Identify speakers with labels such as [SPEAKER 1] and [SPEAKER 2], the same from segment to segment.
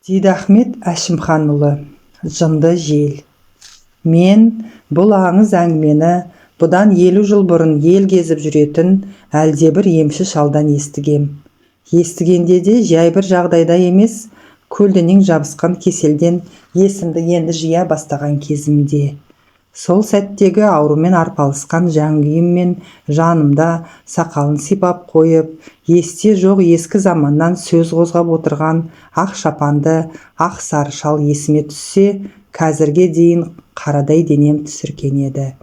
[SPEAKER 1] Дидахмет Әшімханұлы, Жынды жел. Мен бұл аңыз әңгімені бұдан 50 жыл бұрын ел кезіп жүретін әлдебір емші шалдан естігем. Естігенде де жай бір жағдайда емес, көлденең жабысқан кеселден есімді енді жия бастаған кезімде. Сол сәттегі аурумен арпалысқан жан-күйіммен жанымда сақалын сипап қойып, есте жоқ ескі заманнан сөз қозғап отырған ақ шапанды, ақ сары шал есіме түссе, қазірге дейін қарадай денем түсіркенеді.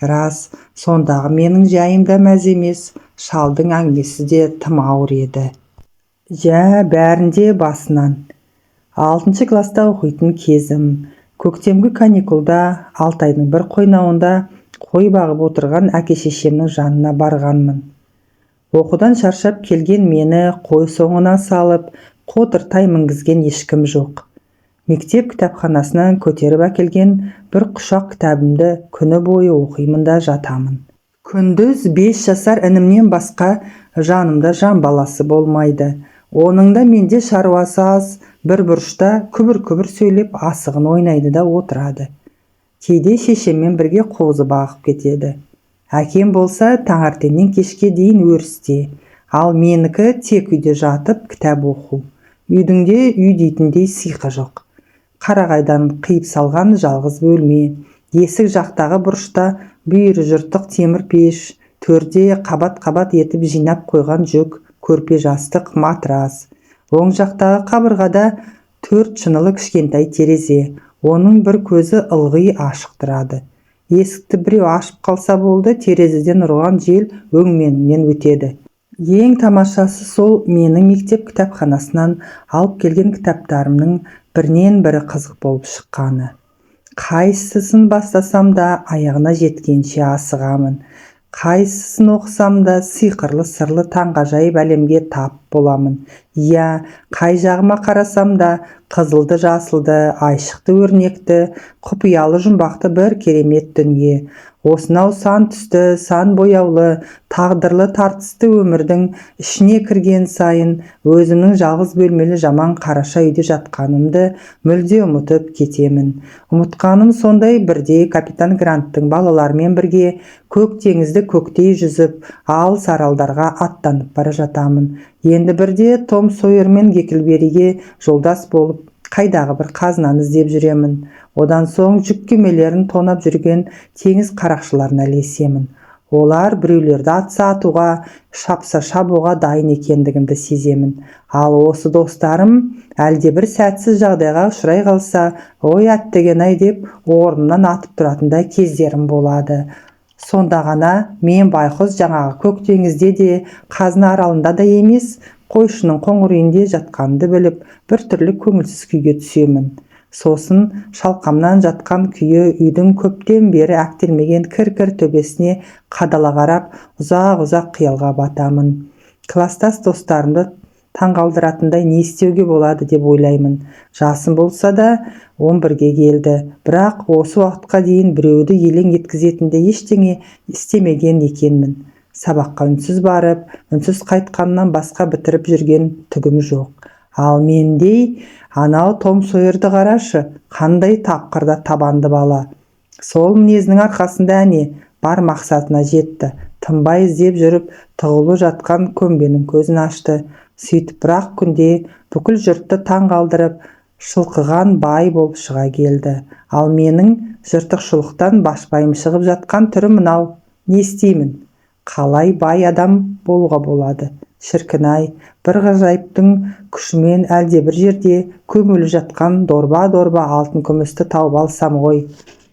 [SPEAKER 1] Рас, сондағы менің жайым да мәз емес, шалдың әңгімесі де тым ауыр еді. Бәрінде басынан. 6 класста оқитын кезім. Көктемгі каникулда Алтайдың бір қойнауында қой бағып отырған әке-шешемнің жанына барғанмын. Оқудан шаршап келген мені қой соңына салып, қотыртай мінгізген ешкім жоқ. Мектеп кітапханасынан көтеріп әкелген бір құшақ кітабымды күні бойы оқимын да жатамын. Күндіз 5 жасар інімнен басқа жанымда жан баласы болмайды. Оның да менде шаруасы аз, бір бұрышта күбір-күбір сөйлеп асығын ойнайды да отырады. Кейде шешеммен бірге қозы бағып кетеді. Әкем болса таңертеңнен кешке дейін өрісте, ал менікі тек үйде жатып кітап оқу. Үйдің де үй дейтіндей сиқы жоқ. Қарағайдан қиып салған жалғыз бөлме, есік жақтағы бұрышта бүйірі жыртық темір пеш, төрде қабат-қабат етіп жинап қойған жүк, көрпе жастық, матрас. Оң жақтағы қабырғада 4 шынылы кішкентай терезе, оның бір көзі ылғи ашық тұрады. Есікті біреу ашып қалса болды, терезеден ұрған жел өңменінен өтеді. Ең тамашасы сол менің мектеп кітапханасынан алып келген кітаптарымның бірінен бірі қызық болып шыққаны. Қайсысын бастасам да аяғына жеткенше асығамын. Қайсысын оқысам да сиқырлы сырлы таңғажайып әлемге тап боламын. Қай жағыма қарасам да қызылды жасылды, айшықты өрнекті, құпиялы жұмбақты бір керемет дүние. Осынау сан түсті, сан бояулы, тағдырлы тартысты өмірдің ішіне кірген сайын өзімнің жалғыз бөлмелі жаман қараша үйде жатқанымды мүлде ұмытып кетемін. Ұмытқаным сондай, бірде капитан Гранттың балаларымен бірге көк теңізді көктей жүзіп, алыс аралдарға аттанып бара жатамын. Енді бірде Том Сойер мен Геклберриге жолдас болып, қайдағы бір қазынаны іздеп жүремін. Одан соң жүк кемелерін тонап жүрген теңіз қарақшыларына ілесемін. Олар біреулерді атса атуға, шапса шабуға дайын екендігімді сеземін. Ал осы достарым әлде бір сәтсіз жағдайға ұшырай қалса, ой әттеген-ай деп орнынан атып тұратындай кездерім болады. Сонда ғана мен байқұс жаңағы көк теңізде де, қазына аралында да емес, қойшының қоңыр үйінде жатқанды біліп, бір түрлі көңілсіз күйге түсемін. Сосын шалқамнан жатқан күйі үйдің көптен бері әктелмеген кір-кір төбесіне қадала қарап, ұзақ-ұзақ қиялға батамын. Кластас достарымды таңғалдыратындай не істеуге болады деп ойлаймын. Жасым болса да 11-ге келді, бірақ осы уақытқа дейін біреуді елең еткізетіндей ештеңе істемеген екенмін. Сабаққа үнсіз барып, үнсіз қайтқаннан басқа бітіріп жүрген түгім жоқ. Ал мендей анау Том Сойерді қарашы, қандай тапқырда табанды бала. Сол мінезінің арқасында әне бар мақсатына жетті. Тынбай іздеп жүріп, тығулы жатқан көмбенің көзін ашты. Сөйтіп бірақ күнде бүкіл жұртты таңғалдырып, шылқыған бай болып шыға келді. Ал менің жыртықшылықтан башпайым шығып жатқан түрі мынау. Не істеймін? Қалай бай адам болуға болады? Шіркін-ай, бір ғажайыптың күшімен әлде бір жерде көмулі жатқан дорба-дорба алтын күмісті тауып алсам ғой.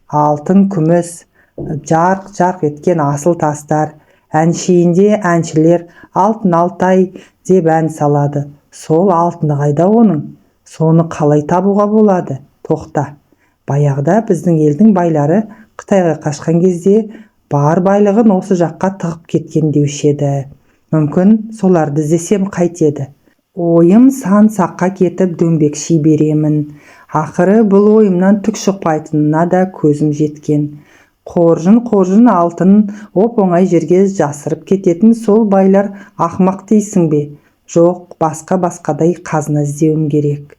[SPEAKER 1] Алтын күміс, жарқ-жарқ еткен асыл тастар, әншейінде әншілер алтын Алтай деп ән салады. Сол алтыны қайда оның? Соны қалай табуға болады? Тоқта. Баяғыда біздің елдің байлары Қытайға қашқан кезде бар байлығын осы жаққа тығып кеткен деуші еді. Мүмкін соларды іздесем қайтеді. Ойым сан саққа кетіп дөңбекши беремін. Ақыры бұл ойымнан түк шықпайтынына да көзім жеткен. Қоржын алтын оп-оңай жерге жасырып кететін сол байлар ақымақ дейсің бе? Жоқ, басқадай қазына іздеуім керек.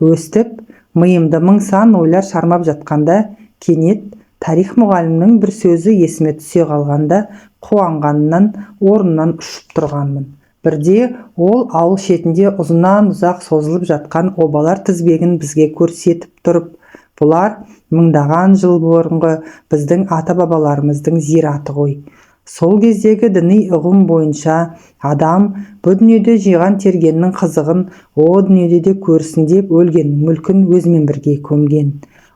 [SPEAKER 1] Өстіп, миымды мың сан ойлар шармап жатқанда, кенет тарих мұғалімнің бір сөзі есіме түсе қалғанда, қуанғанынан орнынан ұшып тұрғанмын. Бірде ол ауыл шетінде ұзынан ұзақ созылып жатқан обалар тізбегін бізге көрсетіп тұрып, бұлар мыңдаған жыл бұрынғы біздің ата-бабаларымыздың зираты ғой. Сол кездегі діни ұғым бойынша адам бұл дүниеде жиған тергеннің қызығын о дүниеде де көрсін деп өлгеннің мүлкін өзімен бірге көмген.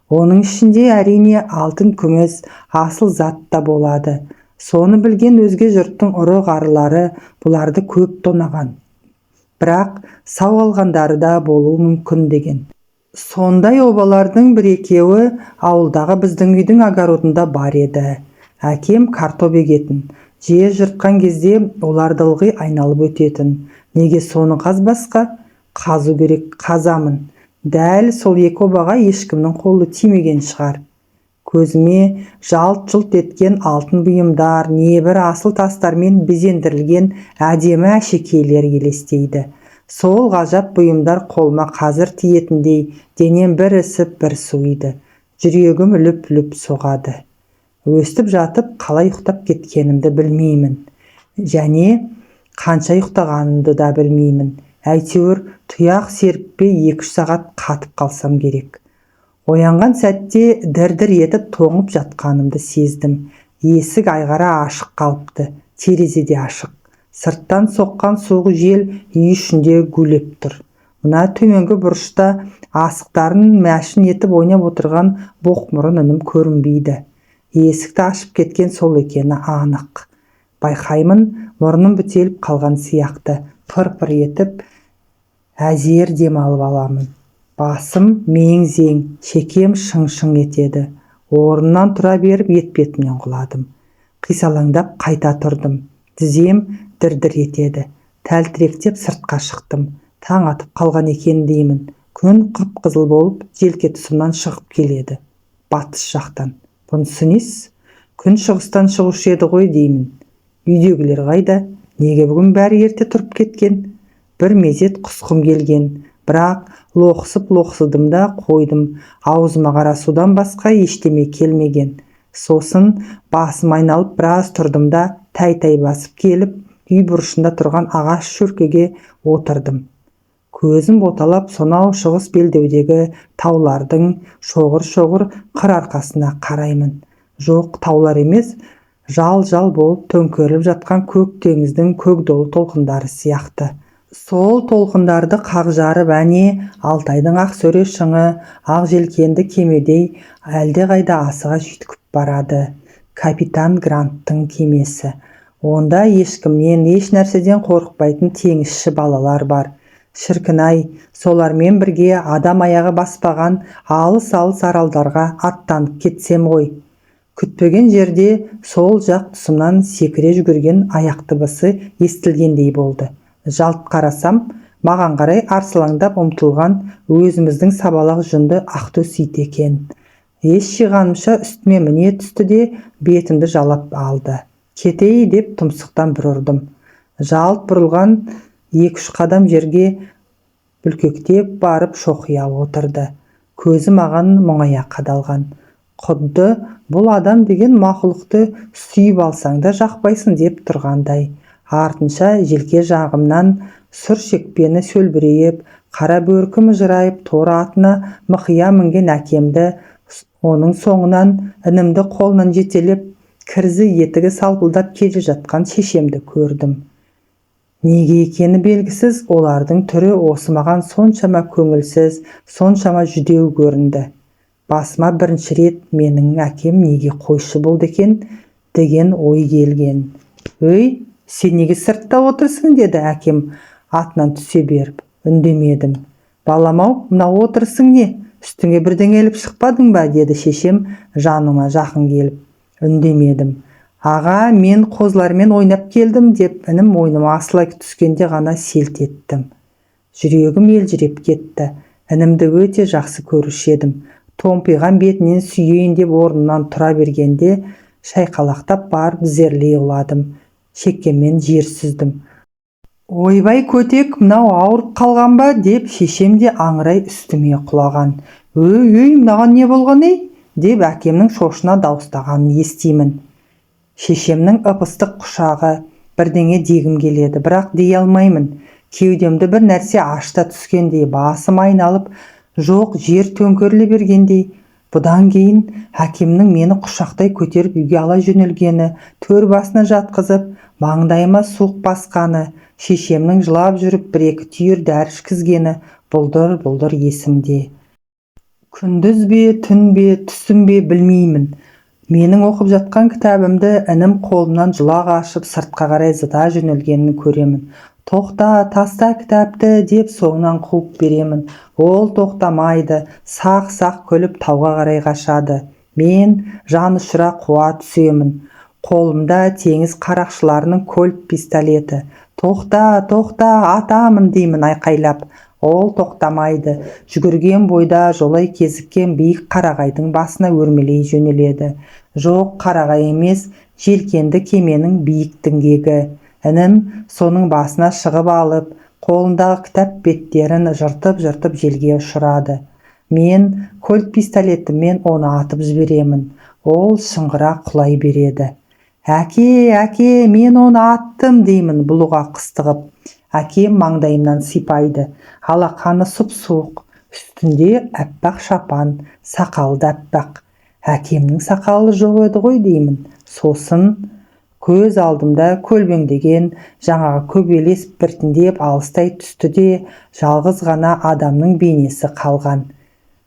[SPEAKER 1] Оның ішінде әрине алтын, күміс, асыл зат та болады. Соны білген өзге жұрттың ұры-қарылары бұларды көп тонаған. Бірақ сау алғандары да болуы мүмкін деген. Сондай обалардың бір-екеуі ауылдағы біздің үйдің огородында бар еді. Әкем картоп егетін. Жер жыртқан кезде оларды ылғи айналып өтетін. Неге соны қазбасқа? Қазу керек, қазамын. Дәл сол екі обаға ешкімнің қолы тимеген шығар. Көзіме жалт-жұлт еткен алтын бұйымдар, небір асыл тастармен безендірілген әдемі әшекейлер елестейді. Сол ғажап бұйымдар қолыма қазір тиетіндей, денем бір ісіп, бір суиды. Жүрегім үліп-үліп соғады. Өстіп жатып, қалай ұйықтап кеткенімді білмеймін. Және қанша ұйықтағанымды да білмеймін. Әйтеуір тұяқ серіппей 2-3 сағат қатып қалсам керек. Оянған сәтте дір-дір етіп тоңып жатқанымды сездім. Есік айғара ашық қалыпты, терезе де ашық. Сырттан соққан суық жел үй ішінде гулеп тұр. Мына төменгі бұрышта асықтарын мәшін етіп ойнап отырған боқмұрын інім көрінбейді. Есікті ашып кеткен сол екені анық. Байқаймын, мұрным бітеліп қалған сияқты, пыр-пыр етіп, әзер демалып аламын. Басым мең-зең, шекем шың-шың етеді. Орнынан тұра беріп етпетімнен құладым. Қисалаңдап қайта тұрдым. Тізем дір-дір етеді. Тәлтіректеп сыртқа шықтым. Таң атып қалған екен деймін. Күн қып-қызыл болып, желке тұсымнан шығып келеді. Батыс жақтан. Бұнысы несі? Күн шығыстан шығушы еді ғой деймін. Үйдегілер қайда? Неге бүгін бәрі ерте тұрып кеткен? Бір мезет құсқым келген. Бірақ лоқсып-лоқсыдым да қойдым. Аузыма қара судан басқа ештеме келмеген. Сосын басым айналып біраз тұрдым да тай-тай басып келіп, үй бұрышында тұрған ағаш шөркеге отырдым. Көзім боталап сонау шығыс белдеудегі таулардың шоғыр-шоғыр қыр арқасына қараймын. Жоқ, таулар емес, жал-жал болып төңкеріліп жатқан көк теңіздің көк долы толқындары сияқты. Сол толқындарды қақ жарып әне Алтайдың ақ сөре шыңы ақ желкенді кемедей әлде қайда асыға жүйткіп барады. Капитан Гранттың кемесі. Онда ешкімнен, еш нәрседен қорықпайтын теңізші балалар бар. Шіркін-ай, солармен бірге адам аяғы баспаған алыс-алыс аралдарға аттанып кетсем ғой. Күтпеген жерде сол жақ тұсымнан секіре жүгірген аяқ дыбысы естілгендей болды. Жалт қарасам, маған қарай арсылаңдап ұмтылған өзіміздің сабалақ жүнді ақтөс ит екен. Ес жиғанымша үстіме міне түсті де бетімді жалап алды. Кетей деп тұмсықтан бір ұрдым. Жалт бұрылған 2-3 қадам жерге бүлкектеп барып шоқия отырды. Көзі маған мұңая қадалған. Құдды бұл адам деген мақұлықты сүйіп алсаң да жақпайсың деп тұрғандай. Артынша желке жағымнан сұр шекпені сөлбірейіп, қара бөркі жырайып, торы атына мықия мінген әкемді, оның соңынан інімді қолынан жетелеп, кірзі етігі салпылдап келе жатқан шешемді көрдім. Неге екені белгісіз, олардың түрі осы маған соншама көңілсіз, соншама жүдеу көрінді. Басыма бірінші рет менің әкем неге қойшы болды екен деген ой келген. «Өй, сен неге сыртта отырсың?» деді әкем атынан түсе беріп. Үндемедім. «Балам-ау, мына отырсың не? Үстіңе бірдеңе іліп шықпадың ба?» деді шешем жаныма жақын келіп. Үндемедім. «Аға, мен қозылармен ойнап келдім» деп інім мойныма асыла түскенде ғана селт еттім. Жүрегім елжіреп кетті. Інімді өте жақсы көруші едім. Томпиған бетінен сүйейін деп орнынан тұра бергенде шайқалақтап барып зерлей құладым. Шеккеммен жер сүздім. Ойбай көтек, мынау ауырып қалған ба деп шешем де аңырай үстіме құлаған. Өй, мынаған не болған ей? Деп әкемнің шошына дауыстағанын естимін. Шешемнің ып-ыстық құшағы, бірдеңе дегім келеді, бірақ дей алмаймын. Кеудемді бір нәрсе ашта түскендей, басым айналып, жоқ жер төңкеріле бергендей. Бұдан кейін әкемнің мені құшақтай көтеріп үйге ала жөнелгені, төр басына жатқызып, маңдайыма суық басқаны, шешемнің жылап жүріп бір-екі түйір дәрі ішкізгені бұлдыр есімде. Күндіз бе, түн бе, түсім бе білмеймін. Менің оқып жатқан кітабымды інім қолымнан жұлақ ашып сыртқа қарай зыта жөнелгенін көремін. Тоқта, таста кітапты деп соңынан қуып беремін. Ол тоқтамайды, сақ-сақ күліп тауға қарай қашады. Мен жанұшыра қуа түсемін. Қолымда теңіз қарақшыларының кольт пистолеті. Тоқта, атамын деймін айқайлап. Ол тоқтамайды. Жүгірген бойда жолай кезіккен биік қарағайдың басына өрмелей жөнеледі. Жоқ, қарағай емес, желкенді кеменің биік діңгегі. Інім соның басына шығып алып, қолындағы кітап беттерін жыртып желге ұшырады. Мен кольт пистолетіммен оны атып жіберемін. Ол шыңғыра құлай береді. Әке, мен оны аттым деймін бұлыға қыстығып. Әкем маңдайымнан сипайды. Алақаны сұп-суық, үстінде әппақ шапан, сақалды әппақ. Әкемнің сақалы жоқ еді ғой деймін. Сосын көз алдымда көлбеңдеген, жаңағы көбелес біртіндеп алыстай түсті де, жалғыз ғана адамның бейнесі қалған.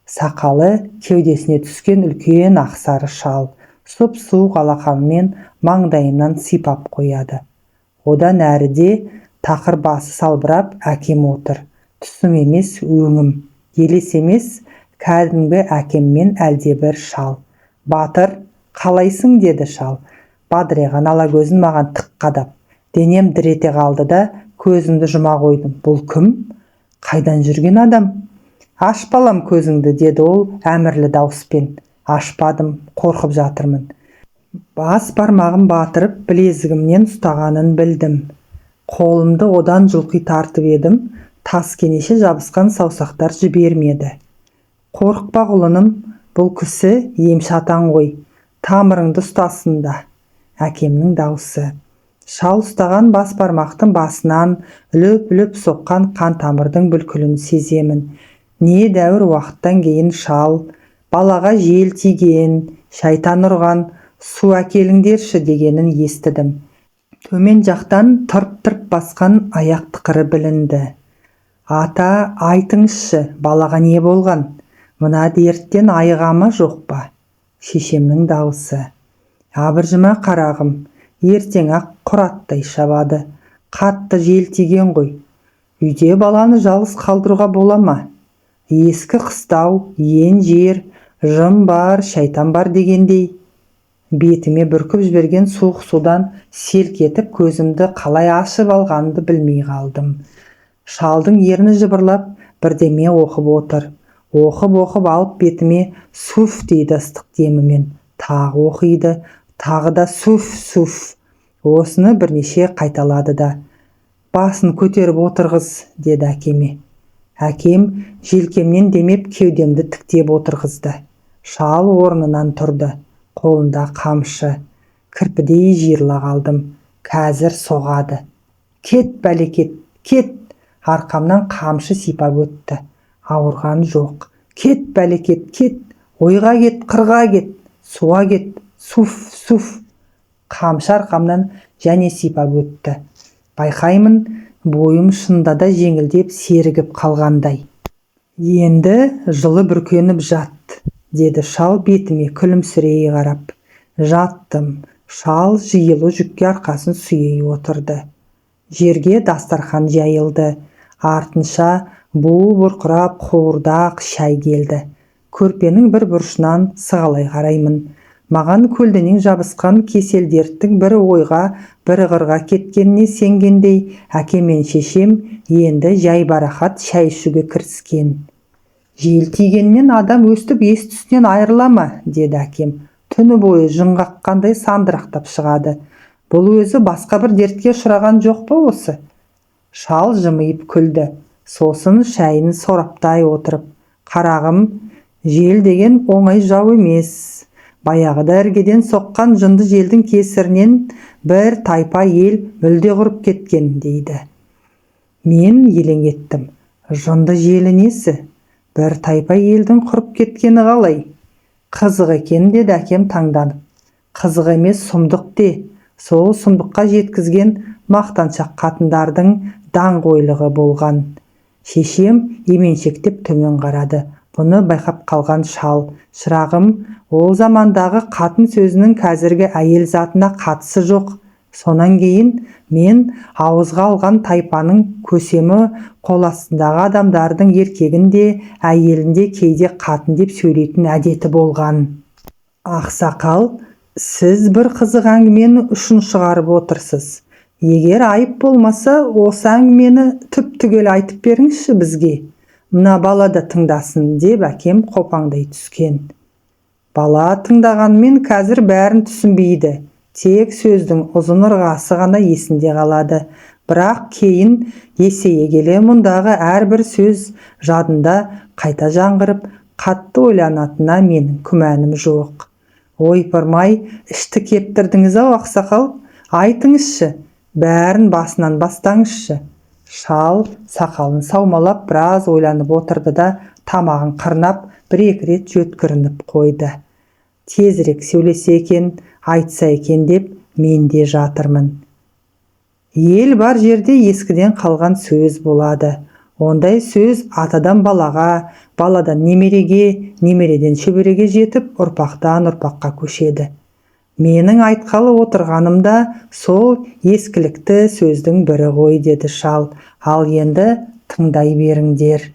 [SPEAKER 1] Сақалы кеудесіне түскен үлкен ақсары шал, сұп-суық алақанымен маңдайымнан сипап қояды. Одан әріде тақыр басы салбырап әкем отыр. Түсім емес өңім, елес емес кәдімгі әкеммен әлде бір шал. Батыр, қалайсың деді шал. Бадырайған ала көзін маған тік қадап. Денем дір ете қалды да көзімді жұма қойдым. Бұл кім? Қайдан жүрген адам? Аш балам көзіңді, деді ол әмірлі дауыспен. Ашпадым, қорқып жатырмын. Бас бармағым батырып білезігімнен ұстағанын білдім. Қолымды одан жұлқи тартып едім, тас кенеше жабысқан саусақтар жібермеді. Қорықпа құлыным, бұл кісі емші атаң ғой, тамырыңды ұстасында. Әкемнің дауысы. Шал ұстаған бас бармақтың басынан үліп соққан қан тамырдың бүлкілін сеземін. Не дәуір уақыттан кейін шал, балаға жел тиген, шайтан ұрған, су әкеліңдерші дегенін естідім. Төмен жақтан тырп басқан аяқ тықыры білінді. Ата, айтыңызшы, балаға не болған? Мына дерттен айыға ма жоқ па? Шешемнің дауысы. Абыржыма қарағым, ертең-ақ құраттай шабады. Қатты жел тиген ғой. Үйде баланы жалғыз қалдыруға бола ма? Ескі қыстау, ен жер, жын бар, шайтан бар дегендей. Бетіме бүркіп жіберген суық судан селк етіп көзімді қалай ашып алғанымды білмей қалдым. Шалдың ерні жыбырлап бірдеме оқып отыр. Оқып алып бетіме суф дейді ыстық демімен. Тағы оқиды, тағы да суф. Осыны бірнеше қайталады да. Басын көтеріп отырғыз, деді әкеме. Әкем желкемнен демеп кеудемді тіктеп отырғызды. Шал орнынан тұрды. Қолында қамшы. Кірпідей жиырыла қалдым. Қазір соғады. Кет бәлекет, кет! Арқамнан қамшы сипап өтті. Ауырған жоқ. Кет бәлекет, кет! Ойға кет, қырға кет, суға кет, суф. Қамшы арқамнан және сипап өтті. Байқаймын, бойым шында да жеңілдеп серігіп қалғандай. Енді жылы бүркеніп жат, деді шал бетіме күлімсірей қарап. Жаттым. Шал жиылы жүкке арқасын сүйей отырды. Жерге дастархан жайылды. Артынша бу бұрқырап қуырдақ шай келді. Көрпенің бір бұрышынан сығалай қараймын. Маған көлденең жабысқан кесел дерттің бір ойға, бір ығырға кеткеніне сенгендей, әкем мен шешем енді жай барақат шай ішуге кіріскен. Жел тигеннен адам өстіп ес-түсінен айырыла ма, деді әкем. Түні бойы жын қаққандай сандырақтап шығады. Бұл өзі басқа бір дертке ұшыраған жоқ па осы? Шал жымиып күлді. Сосын шәйін сораптай отырып: «Қарағым, жел деген оңай жау емес. Баяғыда іргеден соққан жынды желдің кесірінен бір тайпа ел мүлде құрып кеткен» дейді. Мен елең еттім. Жынды желі несі? Бір тайпа елдің құрып кеткені қалай? Қызық екен, деді әкем таңданып. Қызық емес, сұмдық де. Сол сұмдыққа жеткізген мақтаншақ қатындардың даңғойлығы болған. Шешем еменшектеп төмен қарады. Бұны байқап қалған шал: «Шырағым, ол замандағы қатын сөзінің қазіргі әйел затына қатысы жоқ. Сонан кейін мен ауызға алған тайпаның көсемі қол астындағы адамдардың еркегін де, әйелін де кейде қатын деп сөйлейтін әдеті болған». «Ақсақал, сіз бір қызық әңгімені үшін шығарып отырсыз. Егер айып болмаса, осы әңгімені түп-түгел айтып беріңізші бізге. Мына бала да тыңдасын», деп әкем қопаңдай түскен. Бала тыңдағанмен қазір бәрін түсінбейді. Тек сөздің ұзын ырғасы ғана есінде қалады. Бірақ кейін есейе келе мұндағы әрбір сөз жадында қайта жаңғырып, қатты ойланатынына менің күмәнім жоқ. «Ойпырмай, ішті кептірдіңіз-ау, ақсақал. Айтыңызшы, бәрін басынан бастаңызшы». Шал сақалын саумалап біраз ойланып отырды да тамағын қырнап бір-екі рет жөткірініп қойды. Тезірек сөйлесе екен, айтса екен деп мен де жатырмын. Ел бар жерде ескіден қалған сөз болады. Ондай сөз атадан балаға, баладан немереге, немереден шөбереге жетіп, ұрпақтан ұрпаққа көшеді. Менің айтқалы отырғанымда сол ескілікті сөздің бірі ғой, деді шал. Ал енді тыңдай беріңдер.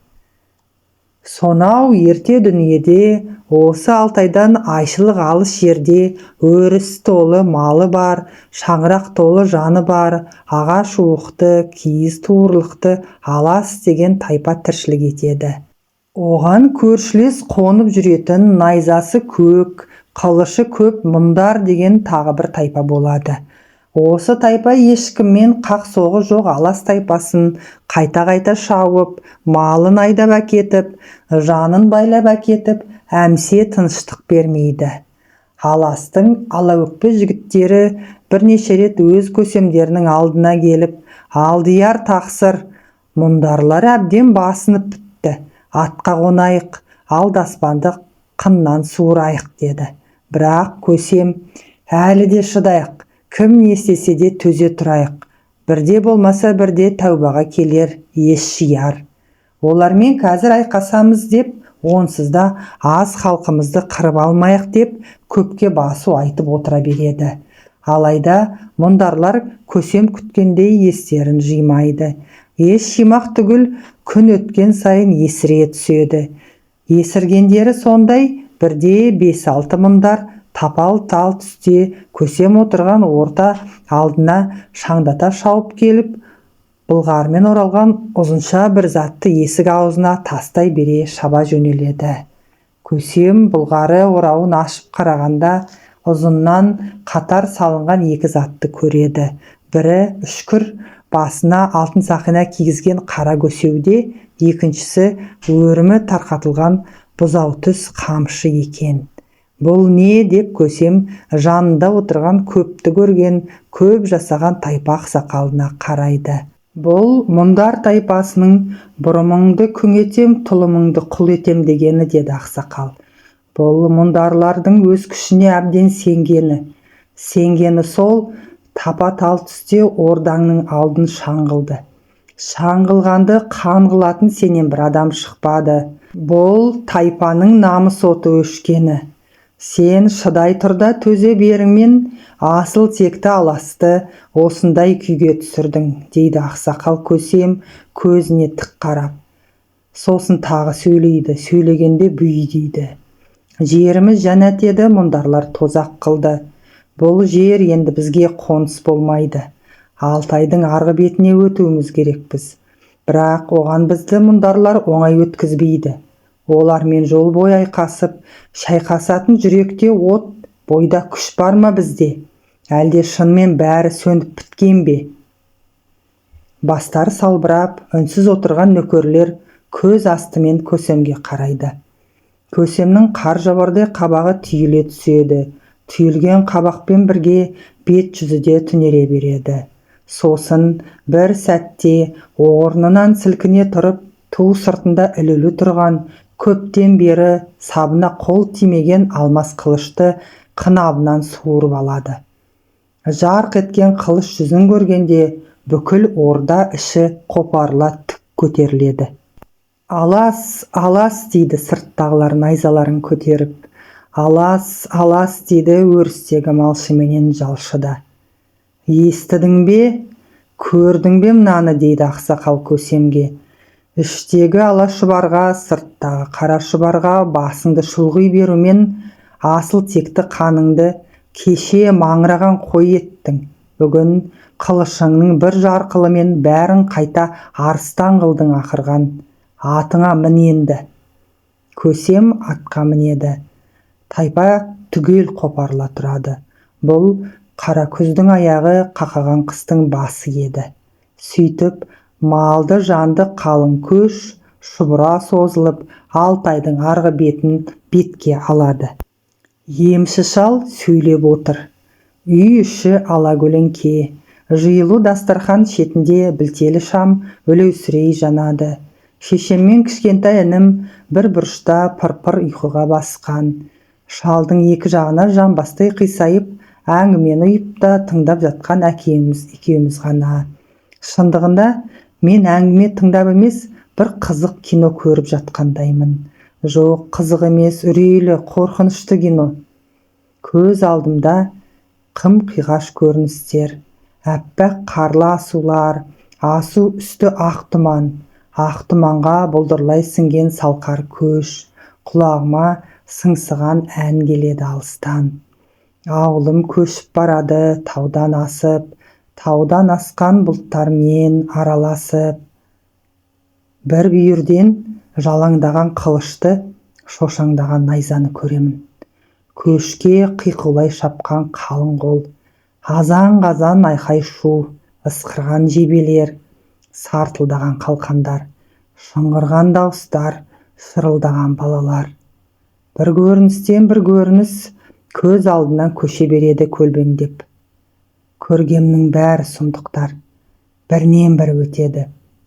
[SPEAKER 1] Сонау ерте дүниеде, осы Алтайдан айшылық алыс жерде, өріс толы малы бар, шаңырақ толы жаны бар, ағаш уықты, киіз туырлықты алас деген тайпа тіршілік етеді. Оған көршілес қонып жүретін, найзасы көк, қылышы көп мұндар деген тағы бір тайпа болады. Осы тайпа ешкіммен қақ-соғы жоқ алас тайпасын қайта-қайта шауып, малын айдап әкетіп, жанын байлап әкетіп, әмсе тыныштық бермейді. Аластың алаөкпе жігіттері бірнеше рет өз көсемдерінің алдына келіп: «Алдияр тақсыр, мұндарлар әбден басынып бітті. Атқа қонайық, алдаспанды қыннан суырайық», деді. Бірақ көсем: «Әлі де шыдайық, кім не істесе де төзе тұрайық. Бірде болмаса бірде тәубаға келер, ес жияр. Олармен қазір айқасамыз деп, онсыз да аз халқымызды қырып алмайық деп, көпке басу айтып отыра береді». Алайда мұндарлар көсем күткендей естерін жимайды. Ес жимақ түгіл, күн өткен сайын есіре түседі. Есіргендері сондай, бірде 5-6 мұндар тапал-тал түсте көсем отырған орта алдына шаңдата шауып келіп, былғармен оралған ұзынша бір затты есік аузына тастай бере шаба жөнеледі. Көсем былғары орауын ашып қарағанда ұзыннан қатар салынған 2 затты көреді. Бірі үшкір басына алтын сақина кигізген қара көсеуде, екіншісі өрімі тарқатылған бұзау түс қамшы екен. «Бұл не?» деп көсем жанында отырған көпті көрген, көп жасаған тайпа ақсақалына қарайды. «Бұл мұндар тайпасының бұрымыңды күң етем, тұлымыңды құл етем дегені», деді ақсақал. «Бұл мұндарлардың өз күшіне әбден сенгені сол тапа-тал түсте ордаңның алдын шаңғылды. Шаңғылғанды қан қылатын сенен бір адам шықпады. Бұл тайпаның намыс оты өшкені. Сен шыдай тұрда төзе беріңмен асыл текті аласты осындай күйге түсірдің», дейді ақсақал көсем көзіне тік қарап. Сосын тағы сөйлейді, сөйлегенде бүй дейді. «Жеріміз жәннат еді, мұндарлар тозақ қылды. Бұл жер енді бізге қоныс болмайды. Алтайдың арғы бетіне өтуіміз керекпіз. Бірақ оған бізді мұндарлар оңай өткізбейді. Олармен жол бой айқасып, шайқасатын жүректе от, бойда күш бар ма бізде? Әлде шынымен бәрі сөніп біткен бе?» Бастары салбырап, үнсіз отырған нөкерлер көз астымен көсемге қарайды. Көсемнің қар жабардай қабағы түйіле түседі. Түйілген қабақпен бірге бет жүзі де түнере береді. Сосын бір сәтте орнынан сілкіне тұрып, ту сыртында ілулі тұрған, көптен бері сабына қол тимеген алмас қылышты қынабынан суырып алады. Жарқ еткен қылыш жүзін көргенде бүкіл орда іші қопарыла тік көтеріледі. Алас, алас дейді сырттағылар найзаларын көтеріп. Алас, алас дейді өрістегі малшыменен жалшыда. Естідің бе, көрдің бе мынаны дейді ақсақал көсемге. Іштегі ала шұбарға, сырттағы қара шұбарға басыңды шұлғи берумен асыл текті қаныңды кеше маңыраған қой еттің. Бүгін қылышыңның бір жарқылымен бәрін қайта арыстан қылдың ақырған. Атыңа мін енді. Көсем атқа мінеді. Тайпа түгел қопарыла тұрады. Бұл қара күздің аяғы қақаған қыстың басы еді. Сөйтіп малды жанды қалың көш шұбыра созылып Алтайдың арғы бетін бетке алады. Емші шал сөйлеп отыр. Үй іші алакөлеңке. Жиылу дастархан шетінде білтелі шам өлеусірей жанады. Шешеммен кішкентай інім бір бұрышта пыр-пыр ұйқыға басқан. Шалдың екі жағына жамбастай қисайып, әңгімені ұйып та тыңдап жатқан әкеміз екеуміз ғана. Шындығында мен әңгіме тыңдап емес, бір қызық кино көріп жатқандаймын. Жоқ, қызық емес, үрейлі, қорқынышты кино. Көз алдымда қым-қиғаш көріністер. Әппақ қарлы асулар, асу үсті ақ тұман. Ақ тұманға бұлдырлай сіңген салқар көш. Құлағыма сыңсыған ән келеді алыстан. Ауылым көшіп барады таудан асып, таудан асқан бұлттармен араласып. Бір бүйірден жалаңдаған қылышты, шошаңдаған найзаны көремін. Көшке қиқулай шапқан қалың қол, азан-қазан айқай шу, ысқырған жебелер, сартылдаған қалқандар, шыңғырған дауыстар, шырылдаған балалар. Бір көріністен бір көрініс көз алдынан көше береді көлбеңдеп. Көргемнің бәрі сұмдықтар, бірінен бірі өтеді.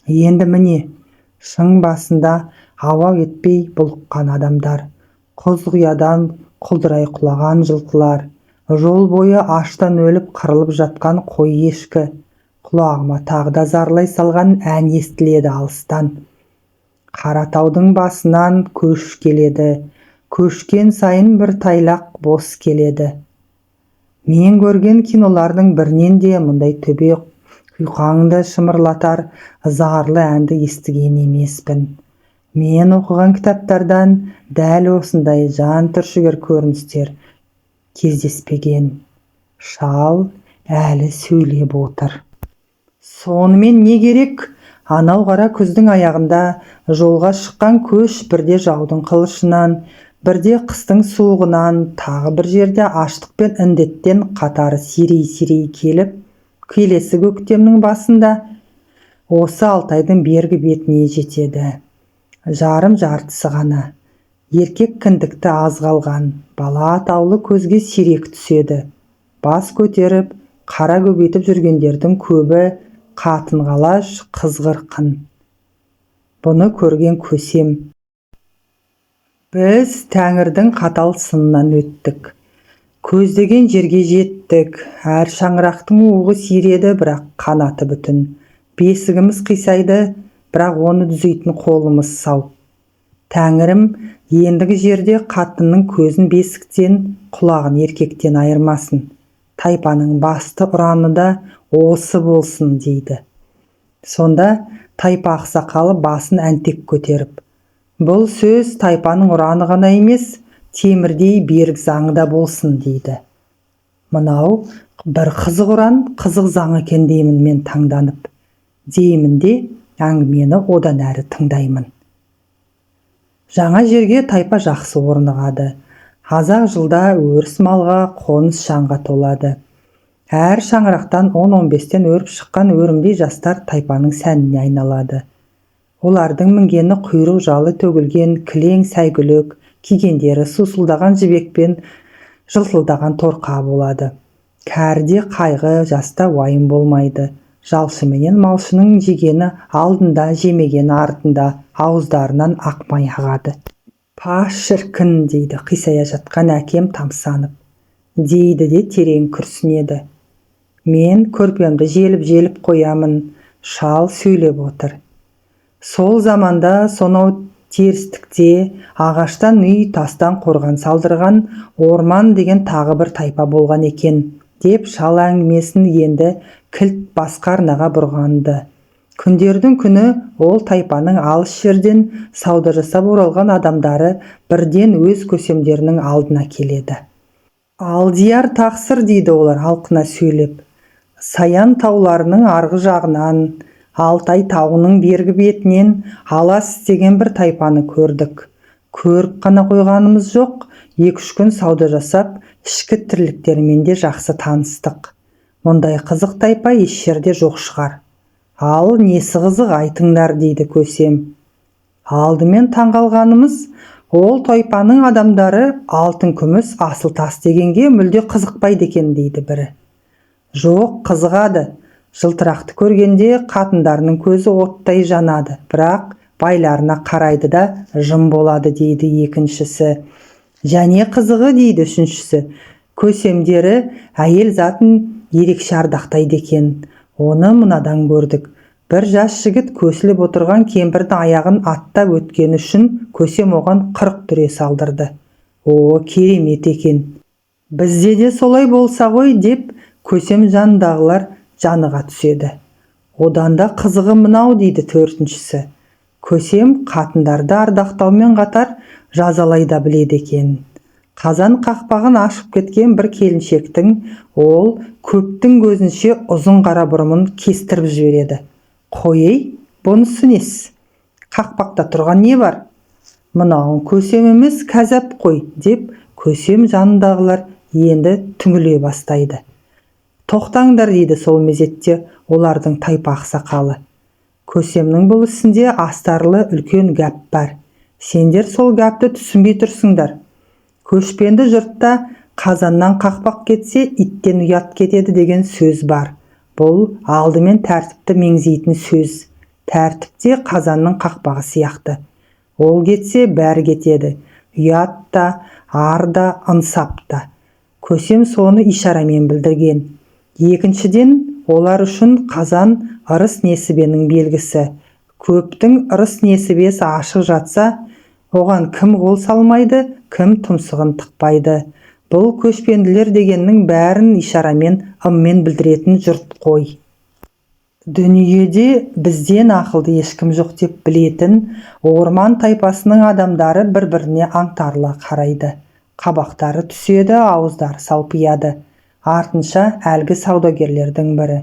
[SPEAKER 1] Енді міне, шың басында ауа етпей бұлыққан адамдар, құз ұядан құлдырай құлаған жылқылар, жол бойы аштан өліп қырылып жатқан қой ешкі. Құлағыма тағы да зарлай салған ән естіледі алыстан. Қаратаудың басынан көш келеді, көшкен сайын бір тайлақ бос келеді. Мен көрген кинолардың бірінен де мұндай төбе құйқаңды шымырлатар зарлы әнді естіген емеспін. Мен оқыған кітаптардан дәл осындай жан түршігер көріністер кездеспеген. Шал әлі сөйлеп отыр. Сонымен не керек? Анау қара күздің аяғында жолға шыққан көш бірде жаудың қылышынан, бірде қыстың суығынан, тағы бір жерде аштық пен індеттен қатары сирей-сирей келіп, келесі көктемнің басында осы Алтайдың бергі бетіне жетеді. Жарым-жартысы ғана. Еркек кіндікті аз қалған, бала атаулы көзге сирек түседі. Бас көтеріп, қара көбейтіп жүргендердің көбі қатын-қалаш, қыз-қырқын. Бұны көрген көсем. Біз Тәңірдің қатал сынынан өттік. Көздеген жерге жеттік. Әр шаңырақтың уығы сиреді, бірақ қанаты бүтін. Бесігіміз қисайды, бірақ оны түзейтін қолымыз сау. Тәңірім ендігі жерде қатынның көзін бесіктен, құлағын еркектен айырмасын. Тайпаның басты ұраны да осы болсын дейді. Сонда тайпа ақсақалы басын әнтек көтеріп, бұл сөз тайпаның ұраны ғана емес, темірдей берік заңы да болсын дейді. Мынау бір қызық ұран, қызық заң екен деймін мен таңданып. Деймін де әңгімені одан әрі тыңдаймын. Жаңа жерге тайпа жақсы орнығады. Азақ жылда өріс малға, қоныс шаңға толады. Әр шаңырақтан 10-15-тен өріп шыққан өрімдей жастар тайпаның сәніне айналады. Олардың мінгені құйрық жалы төгілген кілең сәйгүлік, кигендері сусылдаған жібекпен жылтылдаған торқа болады. Кәрде қайғы, жаста уайым болмайды. Жалшыменен малшының жегені алдында, жемегені артында, ауыздарынан ақмай ағады. Па шіркін, дейді қисая жатқан әкем тамсанып. Дейді де терең күрсінеді. Мен көрпемді желіп қоямын, шал сөйлеп отыр. Сол заманда сонау терістікте ағаштан үй, тастан қорған салдырған Орман деген тағы бір тайпа болған екен, деп шал әңгімесін енді кілт басқа арнаға бұрғанды. Күндердің күні ол тайпаның алыс жерден сауда жасап оралған адамдары бірден өз көсемдерінің алдына келеді. Алдияр тақсыр, дейді олар алқына сөйлеп. Саян тауларының арғы жағынан, Алтай тауының бергі бетінен алас деген бір тайпаны көрдік. Көріп қана қойғанымыз жоқ, 2-3 күн сауда жасап, ішкі тірліктерімен де жақсы таныстық. Мұндай қызық тайпа еш жерде жоқ шығар. Ал несі қызық, айтыңдар, дейді көсем. Алдымен таңғалғанымыз, ол тайпаның адамдары алтын күміс асыл тас дегенге мүлде қызықпайды екен, дейді бірі. Жоқ, қызығады. Жылтырақты көргенде қатындарының көзі оттай жанады, бірақ байларына қарайды да жым болады, дейді екіншісі. Және қызығы, дейді үшіншісі, көсемдері әйел затын ерекше ардақтайды екен. Оны мынадан көрдік. Бір жас жігіт көсіліп отырған кемпірдің аяғын аттап өткені үшін көсем оған 40 дүре салдырды. О, керемет екен. Бізде де солай болса ғой, деп көсем жанындағылар жаныға түседі. Одан да қызығы мынау, дейді төртіншісі. Көсем қатындарды ардақтаумен қатар жазалай да біледі екен. Қазан қақпағын ашып кеткен бір келіншектің ол көптің көзінше ұзын қара бұрымын кестіріп жібереді. Қойей, бұнысы несі? Қақпақта тұрған не бар? Мынауың көсем емес, кәзап қой, деп көсем жанындағылар енді түңіле бастайды. Тоқтаңдар, дейді сол мезетте олардың тайпа ақсақалы. Көсемнің бұл ісінде астарлы үлкен гәп бар. Сендер сол гәпті түсінбей тұрсыңдар. Көшпенді жұртта қазаннан қақпақ кетсе, иттен ұят кетеді деген сөз бар. Бұл алдымен тәртіпті меңзейтін сөз. Тәртіпте қазанның қақпағы сияқты. Ол кетсе, бәрі кетеді. Ұят та, ар да, ынсап та. Көсем соны ишарамен білдірген. Екіншіден, олар үшін қазан ырыс несібенің белгісі. Көптің ырыс несібесі ашық жатса, оған кім қол салмайды, кім тұмсығын тықпайды. Бұл көшпенділер дегеннің бәрін ишарамен, ыммен білдіретін жұрт қой. Дүниеде бізден ақылды ешкім жоқ деп білетін Орман тайпасының адамдары бір-біріне аңтарыла қарайды. Қабақтары түседі, ауыздары салпияды. Артынша әлгі саудагерлердің бірі.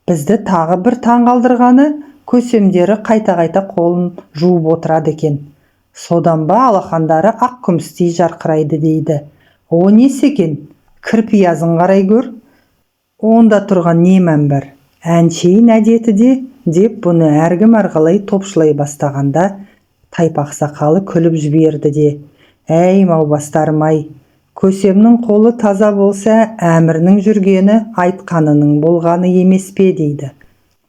[SPEAKER 1] Бізді тағы бір таңғалдырғаны, көсемдері қайта-қайта қолын жуып отырады екен. Содан ба алақандары ақ күмістей жарқырайды, дейді. О несі екен? Кірпиязын қарай көр. Онда тұрған не мән бар? Әншейін әдеті де, деп бұны әркім әрқалай топшылай бастағанда, тайпа ақсақалы күліп жіберді де. Әй маубастарым-ай, көсемнің қолы таза болса, әмірінің жүргені айтқанының болғаны емес пе, дейді.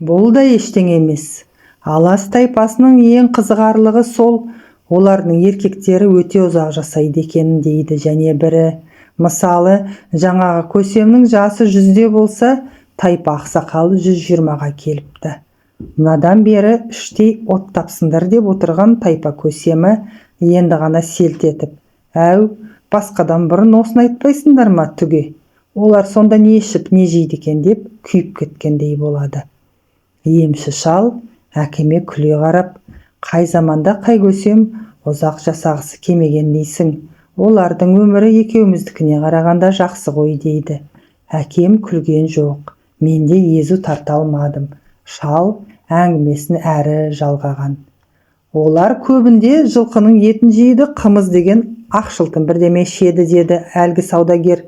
[SPEAKER 1] Бұл да ештеңе емес. Алас тайпасының ең қызығарлығы сол, олардың еркектері өте ұзақ жасайды екен, дейді. Және бірі, мысалы, жаңағы көсемнің жасы 100-де болса, тайпа ақсақалы 120-ға келіпті. Мынадан бері іштей от тапсындар деп отырған тайпа көсемі енді ғана селт етіп, әу, басқадан бұрын осыны айтпайсыңдар ма түге? Олар сонда не ішіп, не жейді екен, деп күйіп кеткендей болады. Емші шал әкеме күле қарап, қай заманда қай көсем ұзақ жасағысы кемеген дейсің? Олардың өмірі екеуміздікіне қарағанда жақсы ғой, дейді. Әкем күлген жоқ. Мен де езу тарта алмадым. Шал әңгімесін әрі жалғаған. Олар көбінде жылқының етін жейді, қымыз деген ақшылтын бірдеме ішеді, деді әлгі саудагер.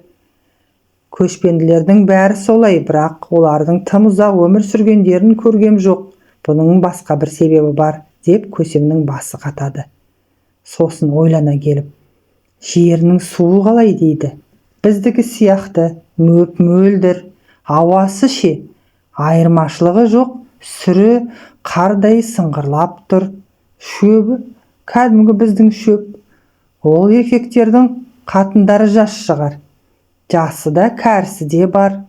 [SPEAKER 1] Көшпенділердің бәрі солай, бірақ олардың тым ұзақ өмір сүргендерін көргем жоқ. Бұның басқа бір себебі бар, деп көсемнің басы қатады. Сосын ойлана келіп, жерінің суы қалай дейді. Біздікі сияқты мөп-мөлдір, ауасы ше, айырмашылығы жоқ, сүрі қардай сыңғырлап тұр. Шөбі кәдімгі біздің шөп. Ол еркектердің қатындары жас шығар. Жасы да кәрісі де бар.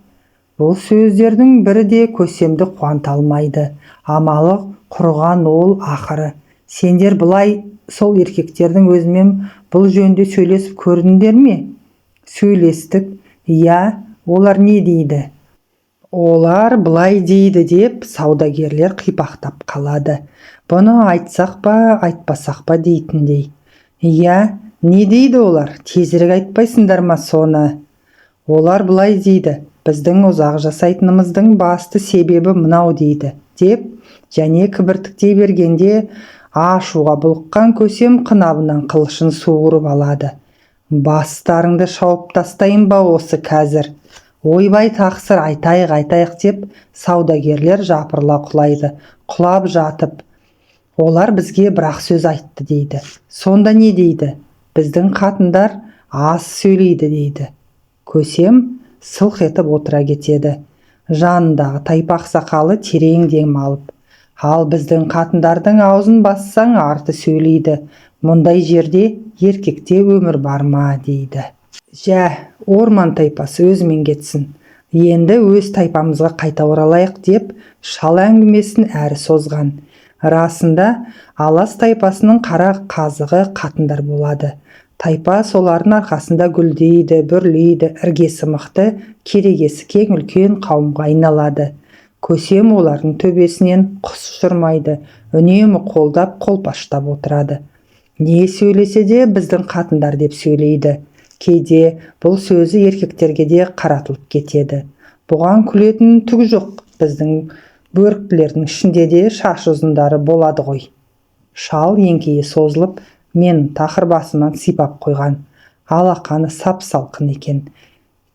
[SPEAKER 1] Бұл сөздердің бірі де көсемді қуанта алмайды. Амалы құрыған ол ақыры. Сендер бұлай сол еркектердің өзімен бұл жөнде сөйлесіп көрдіңдер ме? Сөйлестік. Иә, олар не дейді? Олар бұлай дейді деп саудагерлер қипақтап қалады. Бұны айтсақ па, айтпасақ па дейтіндей. Иә, не дейді олар? Тезірек айтпайсыңдар ма соны? Олар бұлай дейді. Біздің ұзақ жасайтынымыздың басты себебі мынау дейді. Деп, және кібіртіктей бергенде ашуға бұлыққан көсем қынабынан қылышын суырып алады. Бастарыңды шауып тастайын ба осы қазір? Ойбай тақсыр, айтайық деп саудагерлер жапырыла құлайды. Құлап жатып, олар бізге бірақ сөз айтты дейді. Сонда не дейді? Біздің қатындар аз сөйлейді дейді. Көсем сылқ етіп отыра кетеді. Жанындағы тайпақ сақалы терең дем алып, ал біздің қатындардың аузын бассаң арты сөйлейді. Мұндай жерде еркекте өмір бар ма дейді. Жә, орман тайпасы өзімен кетсін. Енді өз тайпамызға қайта оралайық деп шал әңгімесін әрі созған. Расында Алас тайпасының қара қазығы қатындар болады. Тайпа солардың арқасында гүлдейді, бүрлейді, іргесі мықты, керегесі кең үлкен қауымға айналады. Көсем олардың төбесінен құс ұшырмайды, үнемі қолдап, қолпаштап отырады. Не сөйлесе де біздің қатындар деп сөйлейді. Кейде бұл сөзі еркектерге де қаратылып кетеді. Бұған күлетін түгі жоқ. Біздің бөріктілердің ішінде де шаш ұзындары болады ғой. Шал еңкейе созылып, мен тақыр басымнан сипап қойған. Алақаны сап-салқын екен.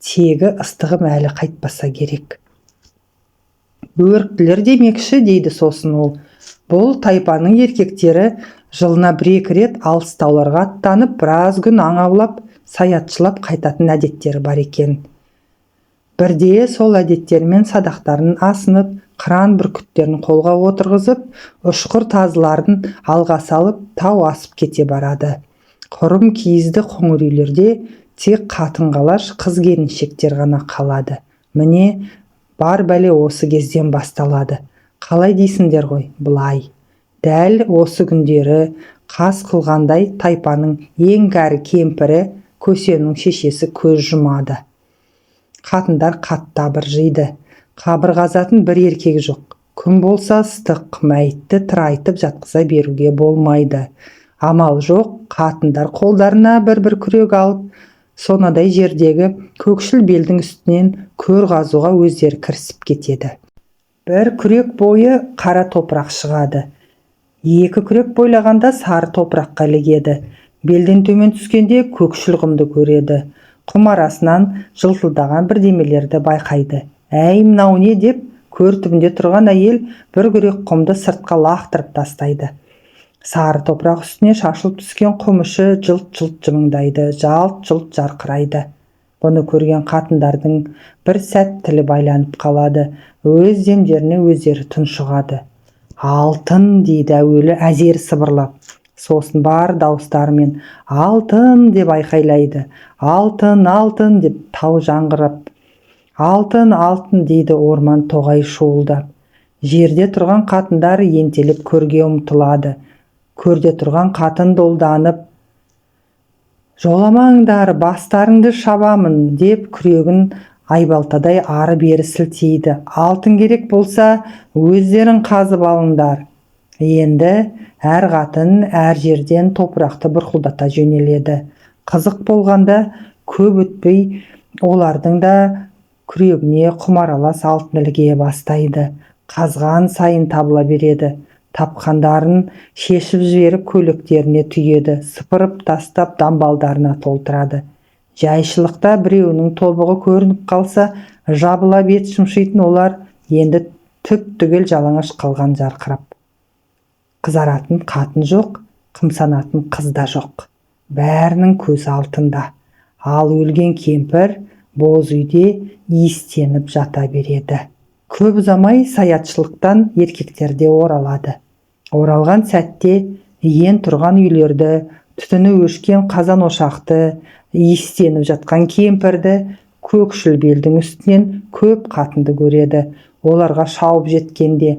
[SPEAKER 1] Тегі ыстығым әлі қайтпаса керек. Бөріктілер демекші дейді сосын ол. Бұл тайпаның еркектері жылына бір-екі рет алыс тауларға аттанып, біраз күн аң аулап, саятшылап қайтатын әдеттері бар екен. Бірде сол әдеттермен садақтарын асынып, қыран бүркіттерін қолға отырғызып, ұшқыр тазыларын алға салып, тау асып кете барады. Құрым киізді қоңыр үйлерде тек қатын-қалаш, қыз-келіншектер ғана қалады. Міне, бар бәле осы кезден басталады. Қалай дейсіңдер ғой, бұлай. Дәл осы күндері қас қылғандай тайпаның ең кәрі кемпірі көсемнің шешесі көз жұмады. Қатындар қатты абыржиды. Қабырғазатын бір еркек жоқ. Күн болса ыстық, мәйітті тырайтып жатқыза беруге болмайды. Амал жоқ, қатындар қолдарына бір-бір күрек алып, сонадай жердегі көкшіл белдің үстінен көр қазуға өздері кірісіп кетеді. Бір күрек бойы қара топырақ шығады. Екі күрек бойлағанда сары топыраққа ілігеді. Белден төмен түскенде көкшіл құмды көреді. Құм арасынан жылтылдаған бірдемелерді байқайды. Әй, мынау не деп, көр түбінде тұрған әйел бір күрек құмды сыртқа лақтырып тастайды. Сары топырақ үстіне шашылып түскен құм іші жылт-жылт жымыңдайды, жалт-жылт жарқырайды. Бұны көрген қатындардың бір сәт тілі байланып қалады, өз демдеріне өздері тұншығады. Алтын дейді әуелі әзер сыбырлап, сосын бар дауыстарымен алтын деп айқайлайды. Алтын, алтын деп тау жаңғырып. Алтын, алтын дейді орман тоғай шуылдап. Жерде тұрған қатындар ентелеп көрге ұмтылады. Көрде тұрған қатын долданып, жоламаңдар, бастарыңды шабамын деп күрегін айбалтадай ары бері сілтейді. Алтын керек болса, өздерің қазып алыңдар. Енді әр қатын әр жерден топырақты бұрқылдата жөнеледі. Қызық болғанда көп өтпей олардың да күрегіне құмаралас алтын іліге бастайды. Қазған сайын табыла береді. Тапқандарын шешіп жіберіп көйлектеріне түйеді, сыпырып тастап дамбалдарына толтырады. Жайшылықта біреуінің тобығы көрініп қалса, жабыла бет шымшитын олар енді түп-түгел жалаңаш қалған жарқырап. Қызаратын қатын жоқ, қымсанатын қыз да жоқ. Бәрінің көзі алтында. Ал өлген кемпір боз үйде иістеніп жата береді. Көп ұзамай саятшылықтан еркектер де оралады. Оралған сәтте иен тұрған үйлерді, түтіні өшкен қазан ошақты, иістеніп жатқан кемпірді, көкшіл белдің үстінен көп қатынды көреді. Оларға шауып жеткенде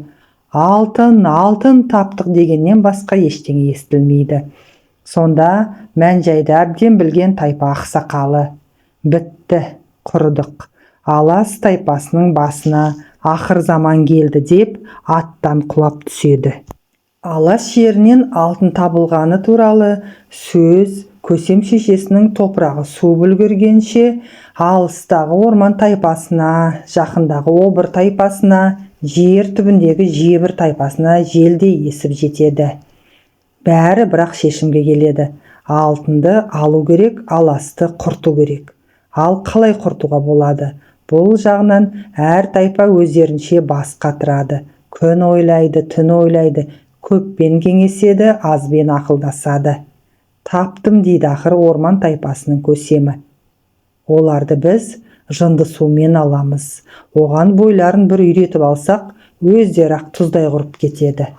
[SPEAKER 1] алтын, алтын таптық дегеннен басқа ештеңе естілмейді. Сонда мән-жайды әбден білген тайпа ақсақалы: бітті, құрыдық, Алас тайпасының басына ақыр заман келді деп аттан құлап түседі. Алас жерінен алтын табылғаны туралы сөз Көсем шешесінің топырағы су бүлгіргенше алыстағы орман тайпасына, жақындағы обыр тайпасына, жер түбіндегі жебір тайпасына желдей есіп жетеді. Бәрі бірақ шешімге келеді. Алтынды алу керек, Аласты құрту керек. Ал қалай құртуға болады? Бұл жағынан әр тайпа өздерінше бас қатырады. Күн ойлайды, түн ойлайды, көппен кеңеседі, азбен ақылдасады. Таптым дейді ақыр орман тайпасының көсемі. Оларды біз жынды сумен аламыз. Оған бойларын бір үйретіп алсақ, өздері ақ тұздай құрып кетеді.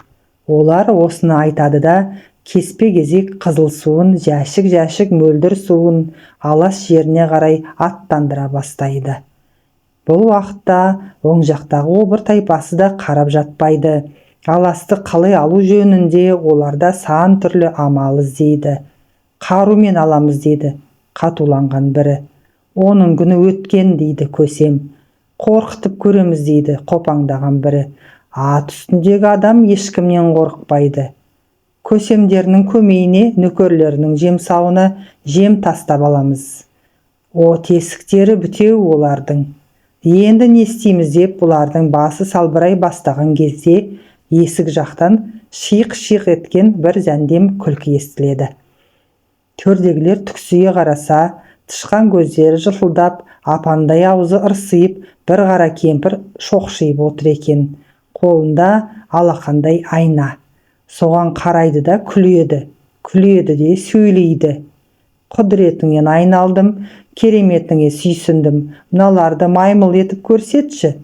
[SPEAKER 1] Олар осыны айтады да, кеспе-кезек қызыл суын, жәшік-жәшік мөлдір суын Алас жеріне қарай аттандыра бастайды. Бұл уақытта оң жақтағы обыр тайпасы да қарап жатпайды. Аласты қалай алу жөнінде оларда сан түрлі амал іздейді. Қарумен аламыз дейді қатуланған бірі. Оның күні өткен дейді көсем. Қорқытып көреміз дейді қопаңдаған бірі. Ат үстіндегі адам ешкімнен қорықпайды. Көсемдерінің көмейіне, нөкерлерінің жемсауына жем тастап аламыз. О тесіктері бүтеу олардың. Енді не істейміз деп бұлардың басы салбырай бастаған кезде есік жақтан шиқ-шиқ еткен бір зәндем күлкі естіледі. Төрдегілер түксие қараса, тышқан көздері жыртылдап, апандай аузы ырсиып, бір қара кемпір шоқшиып отыр екен. Қолында алақандай айна. Соған қарайды да күледі. Күледі де сөйлейді. Құдіретіңнен айналдым, кереметіңе сүйсіндім. Мыналарды маймыл етіп көрсетші.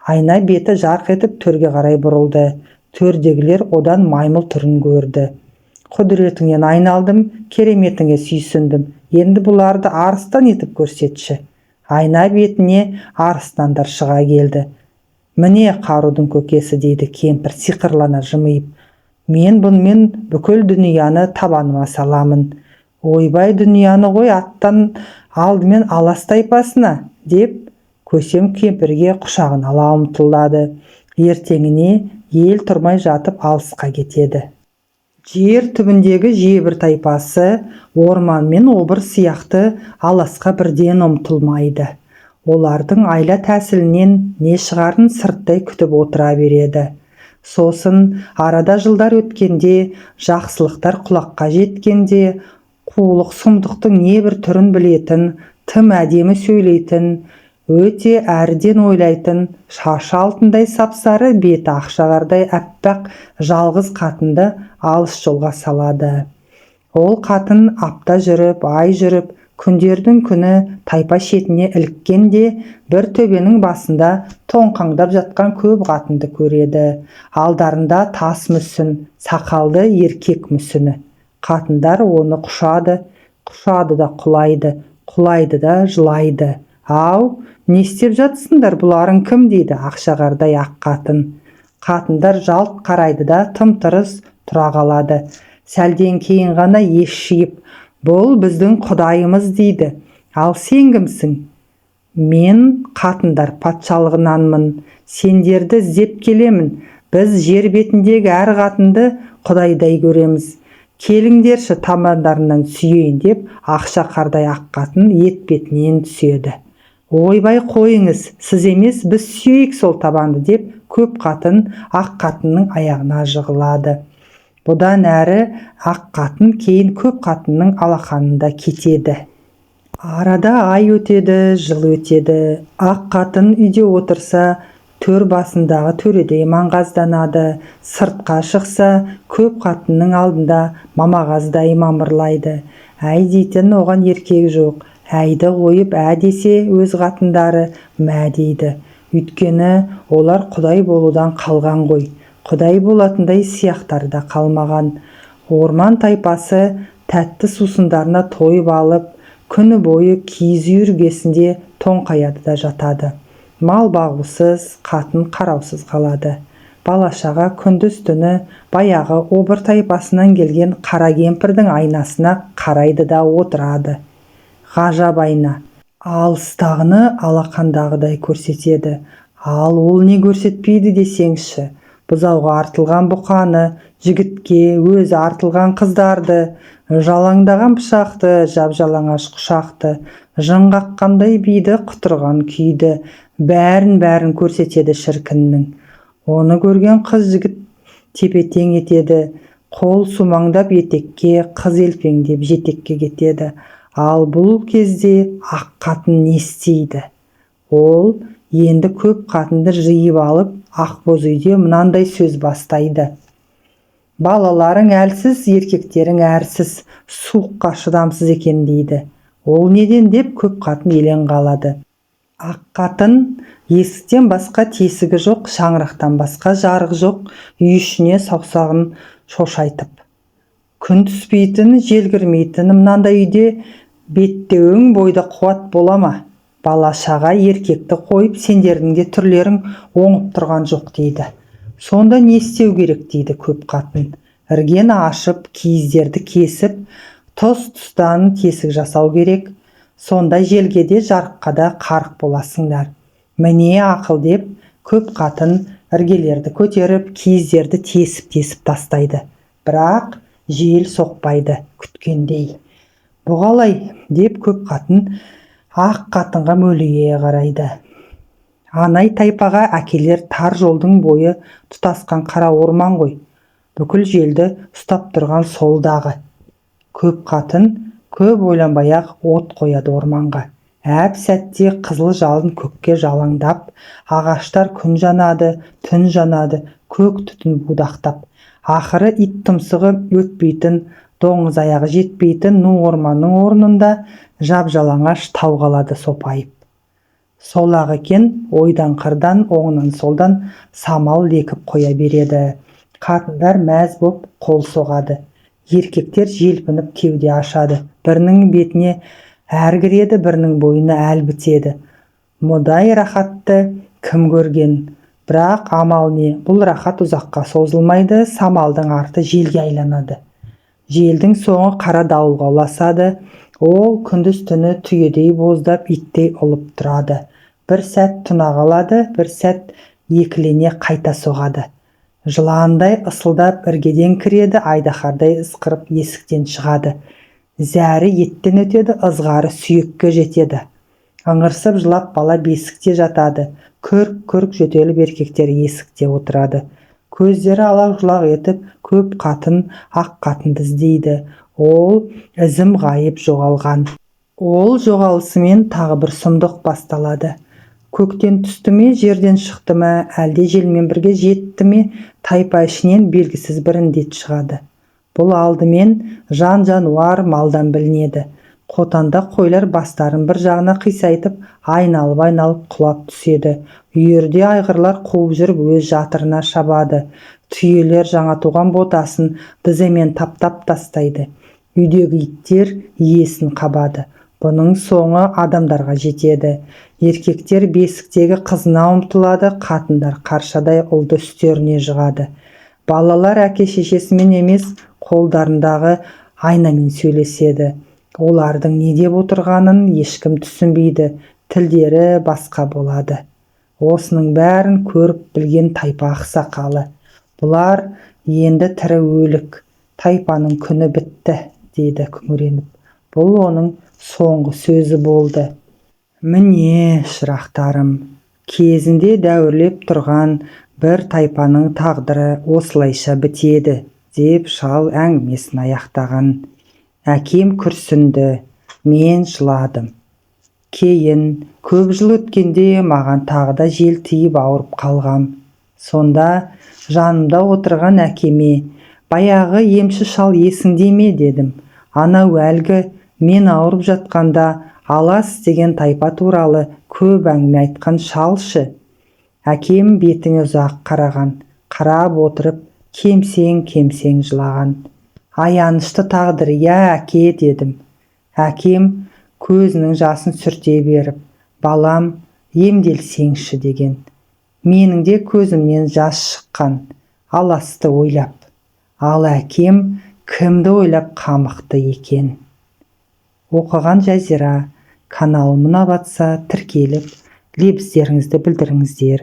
[SPEAKER 1] Айна беті жарқ етіп төрге қарай бұрылды. Төрдегілер одан маймыл түрін көрді. Құдіретіңнен айналдым, кереметіңе сүйсіндім. Енді бұларды арыстан етіп көрсетші. Айна бетіне арыстандар шыға келді. Міне қарудың көкесі дейді кемпір сиқырлана жымиып. Мен бұнымен бүкіл дүнияны табаныма саламын. Ойбай дүнияны ғой, аттан алдымен Алас тайпасына деп көсем кемпірге құшағын ала ұмтылады. Ертеңіне ел тұрмай жатып алысқа кетеді. Жер түбіндегі жебір тайпасы орман мен обыр сияқты Аласқа бірден ұмтылмайды. Олардың айла тәсілінен не шығарын сырттай күтіп отыра береді. Сосын арада жылдар өткенде, жақсылықтар құлаққа жеткенде, қулық сұмдықтың небір түрін білетін, тым әдемі сөйлейтін, өте әріден ойлайтын, шашы алтындай сапсары, беті ақшағардай әппақ жалғыз қатынды алыс жолға салады. Ол қатын апта жүріп, ай жүріп, күндердің күні тайпа шетіне іліккенде, бір төбенің басында тоңқаңдап жатқан көп қатынды көреді. Алдарында тас мүсін, сақалды еркек мүсіні. Қатындар оны құшады, құшады да құлайды, құлайды да жылайды. Ау, не істеп жатсыңдар, бұларың кім дейді ақшағардай ақ қатын. Қатындар жалт қарайды да тым-тырыс тұра қалады. Сәлден кейін ғана ес жиып, бұл біздің құдайымыз дейді. Ал сен кімсің? Мен қатындар патшалығынанмын. Сендерді іздеп келемін. Біз жер бетіндегі әр қатынды құдайдай көреміз. Келіңдерші табандарынан сүйейін деп ақшақардай ақ қатын етбетінен түседі. Ойбай қойыңыз, сіз емес, біз сүйейік сол табанды деп көп қатын ақ қатынның аяғына жығылады. Бұдан әрі ақ қатын кейін көп қатынның алақанында кетеді. Арада ай өтеді, жыл өтеді. Ақ қатын үйде отырса, төр басындағы төредей маңғазданады. Сыртқа шықса, көп қатынның алдында мамағаздай мамырлайды. Әй дейтін оған еркек жоқ. Әйді қойып ә десе өз қатындары мә дейді. Өйткені олар құдай болудан қалған ғой. Құдай болатындай сияқтары да қалмаған. Орман тайпасы тәтті сусындарына тойып алып, күні бойы киіз үйіргесінде тоңқаяды да жатады. Мал бағусыз, қатын қараусыз қалады. Балашаға күндіз түні баяғы обыр тайпасынан келген қара кемпірдің айнасына қарайды да отырады. Ғажап айна. Алыстағыны алақандағыдай көрсетеді. Ал ол не көрсетпейді десеңші? Бұзауға артылған бұқаны, жігітке өзі артылған қыздарды, жалаңдаған пышақты, жап-жалаңаш құшақты, жын қаққандай биді, құтырған күйді, бәрін көрсетеді шіркіннің. Оны көрген қыз жігіт тепе-тең етеді, қол сумаңдап етекке, қыз елпеңдеп жетекке кетеді. Ал бұл кезде ақ қатын не істейді? Ол енді көп қатынды жиып алып, ақбоз үйде мынандай сөз бастайды. Балаларың әлсіз, еркектерің әрсіз, суыққа шыдамсыз екен дейді. Ол неден деп көп қатын елең қалады. Ақ қатын есіктен басқа тесігі жоқ, шаңырақтан басқа жарық жоқ, үй ішіне саусағын шошайтып. Күн түспейтін, жел кірмейтін мынандай үйде беттеуің бойда қуат бола ма? Балашаға еркекті қойып, сендердің де түрлерің оңып тұрған жоқ дейді. Сонда не істеу керек дейді көп қатын. Іргені ашып, киіздерді кесіп, тұс-тұстан тесік жасау керек. Сонда желге де жарыққа да қарық боласыңдар. Міне ақыл деп, көп қатын іргелерді көтеріп, киіздерді тесіп тастайды. Бірақ жел соқпайды күткендей. Бұғалай деп көп қатын ақ қатынға мөлие қарайды. Анай тайпаға әкелер тар жолдың бойы тұтасқан қара орман ғой. Бүкіл желді ұстап тұрған солдағы. Көп қатын көп ойланбай-ақ от қояды орманға. Әп сәтте қызыл жалын көкке жалаңдап, ағаштар күн жанады, түн жанады, көк түтін будақтап. Ақыры ит тұмсығы өтпейтін, доңыз аяғы жетпейтін ну орманның орнында жап-жалаңаш тау қалады сопайып. Сол-ақ екен, ойдан қырдан, оңынан солдан самал лекіп қоя береді. Қатындар мәз боп қол соғады. Еркектер желпініп кеуде ашады. Бірінің бетіне әр кіреді, бірінің бойына әл бітеді. Мұдай рахатты кім көрген? Бірақ амал не? Бұл рахат ұзаққа созылмайды, самалдың арты желге айланады. Желдің соңы қара дауылға ұласады. Ол күндіз түні түйедей боздап, иттей ұлып тұрады. Бір сәт тұна қалады, бір сәт екілене қайта соғады. Жыландай ысылдап іргеден кіреді, айдаһардай ысқырып есіктен шығады. Зәрі еттен өтеді, ызғары сүйекке жетеді. Ыңырсып жылап бала бесікте жатады. Күрк-күрк жөтеліп еркектер есікте отырады. Көздері алақ-жұлақ етіп, көп қатын ақ қатынды іздейді. Ол ізім ғайып жоғалған. Ол жоғалысымен тағы бір сұмдық басталады. Көктен түсті ме, жерден шықты ма, әлде желмен бірге жетті ме, тайпа ішінен белгісіз бір індет шығады. Бұл алдымен жан-жануар малдан білінеді. Қотанда қойлар бастарын бір жағына қисайтып, айналып құлап түседі. Үйірде айғырлар қуып жүріп өз жатырына шабады. Түйелер жаңа туған ботасын діземен таптап тастайды. Үйдегі иттер иесін қабады. Бұның соңы адамдарға жетеді. Еркектер бесіктегі қызына ұмтылады, қатындар қаршадай ұлды үстеріне жығады. Балалар әке-шешесімен емес, қолдарындағы айнамен сөйлеседі. Олардың не деп отырғанын ешкім түсінбейді, тілдері басқа болады. Осының бәрін көріп білген тайпа ақсақалы. Бұлар енді тірі өлік, тайпаның күні бітті, дейді күңіреніп. Бұл оның соңғы сөзі болды. Міне, шырақтарым, кезінде дәуірлеп тұрған бір тайпаның тағдыры осылайша бітеді, деп шал әңгімесін аяқтаған. Әкем күрсінді, мен жыладым. Кейін көп жыл өткенде маған тағы да жел тиіп ауырып қалғам. Сонда жанымда отырған әкеме, баяғы емші шал есіңде ме дедім. Анау әлгі мен ауырып жатқанда Алас деген тайпа туралы көп әңгіме айтқан шалшы. Әкем бетіне ұзақ қараған, қарап отырып кемсең жылаған. Аянышты тағдыр, я әке дедім. Әкем көзінің жасын сүрте беріп, балам, емделсеңші деген. Менің де көзімнен жас шыққан, Аласты ойлап. Ал әкем кімді ойлап қамықты екен? Оқыған Жазира. Каналым ұнап жатса тіркеліп, лебіздеріңізді білдіріңіздер.